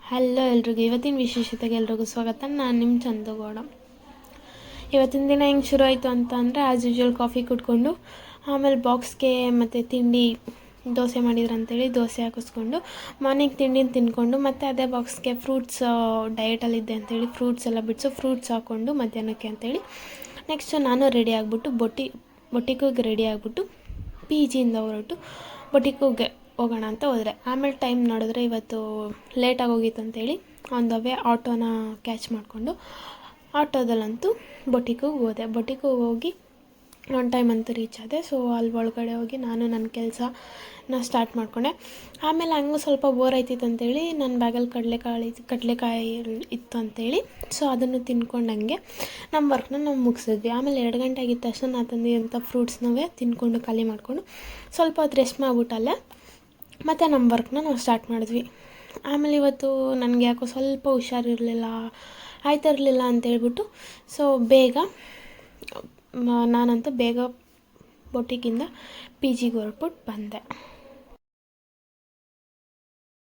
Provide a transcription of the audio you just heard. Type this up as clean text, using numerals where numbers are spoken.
Hello ಎಲ್ರಿಗೂ, ಇವತ್ತಿನ ವಿಶೇಷತೆಗೆ ಎಲ್ರಿಗೂ ಸ್ವಾಗತ. ನಾನು ನಿಮ್ಮ ಚಂದುಗೌಡ. ಇವತ್ತಿನ ದಿನ ಹೆಂಗೆ ಶುರು ಆಯಿತು ಅಂತ ಅಂದರೆ, ಆ್ಯಸ್ ಯೂಶ್ವಲ್ ಕಾಫಿ ಕುಟ್ಕೊಂಡು ಆಮೇಲೆ ಬಾಕ್ಸ್ಗೆ ಮತ್ತು ತಿಂಡಿ ದೋಸೆ ಮಾಡಿದ್ರು ಅಂತೇಳಿ ದೋಸೆ ಹಾಕಿಸ್ಕೊಂಡು ಮಾರ್ನಿಂಗ್ ತಿಂಡಿನ ತಿಂದ್ಕೊಂಡು ಮತ್ತು ಅದೇ ಬಾಕ್ಸ್ಗೆ ಫ್ರೂಟ್ಸ್ ಡಯಟಲ್ಲಿದ್ದೆ ಅಂತೇಳಿ ಫ್ರೂಟ್ಸ್ ಎಲ್ಲ ಬಿಡಿಸು ಫ್ರೂಟ್ಸ್ ಹಾಕ್ಕೊಂಡು ಮಧ್ಯಾಹ್ನಕ್ಕೆ ಅಂತೇಳಿ ನೆಕ್ಸ್ಟು ನಾನು ರೆಡಿ ಆಗಿಬಿಟ್ಟು ಬೊಟಿಕ್ಕಿಗೆ ರೆಡಿ ಆಗಿಬಿಟ್ಟು ಪಿ ಜಿಯಿಂದ ಹೊರಟು ಬೊಟಿಕ್ಕಿಗೆ ಹೋಗೋಣ ಅಂತ ಹೋದರೆ. ಆಮೇಲೆ ಟೈಮ್ ನೋಡಿದ್ರೆ ಇವತ್ತು ಲೇಟಾಗಿ ಹೋಗಿತ್ತು ಅಂತೇಳಿ ಆನ್ ದ ವೇ ಆಟೋನ ಕ್ಯಾಚ್ ಮಾಡಿಕೊಂಡು ಆಟೋದಲ್ಲಂತೂ ಬೊಟಿಕ್ಕಿಗೆ ಹೋದೆ. ಬೊಟಿಕ್ಕಿಗೆ ಹೋಗಿ ಆನ್ ಟೈಮ್ ಅಂತೂ ರೀಚ್ ಆದೆ. ಸೊ ಅಲ್ಲಿ ಒಳಗಡೆ ಹೋಗಿ ನಾನು ನನ್ನ ಕೆಲಸನ ಸ್ಟಾರ್ಟ್ ಮಾಡಿಕೊಂಡೆ. ಆಮೇಲೆ ಹಂಗೂ ಸ್ವಲ್ಪ ಬೋರ್ ಆಯ್ತಿತ್ತು ಅಂತೇಳಿ ನನ್ನ ಬ್ಯಾಗಲ್ಲಿ ಕಡಲೆಕಾಯಿ ಇತ್ತು ಅಂತೇಳಿ ಸೊ ಅದನ್ನು ತಿನ್ಕೊಂಡಂಗೆ ನಮ್ಮ ವರ್ಕ್ನ ನಾವು ಮುಗಿಸಿದ್ವಿ. ಆಮೇಲೆ 2 ಗಂಟೆ ಆಗಿದ್ದ ತಕ್ಷಣ ನಾನು ತಂದಿದ್ದಂಥ ಫ್ರೂಟ್ಸ್ನವೇ ತಿನ್ಕೊಂಡು ಖಾಲಿ ಮಾಡಿಕೊಂಡು ಸ್ವಲ್ಪ ಹೊತ್ತು ರೆಸ್ಟ್ ಮಾಡಿಬಿಟ್ಟಲ್ಲೇ ಮತ್ತು ನಮ್ಮ ವರ್ಕ್ನ ನಾವು ಸ್ಟಾರ್ಟ್ ಮಾಡಿದ್ವಿ. ಆಮೇಲೆ ಇವತ್ತು ನನಗೆ ಯಾಕೋ ಸ್ವಲ್ಪ ಹುಷಾರಿರಲಿಲ್ಲ, ಆಯ್ತಿರಲಿಲ್ಲ ಅಂತೇಳ್ಬಿಟ್ಟು ಸೊ ನಾನಂತೂ ಬೇಗ ಬೊಟಿಕ್ಕಿಂದ ಪಿ ಜಿಗೆ ಹೊರಟ್ಬಿಟ್ಟು ಬಂದೆ.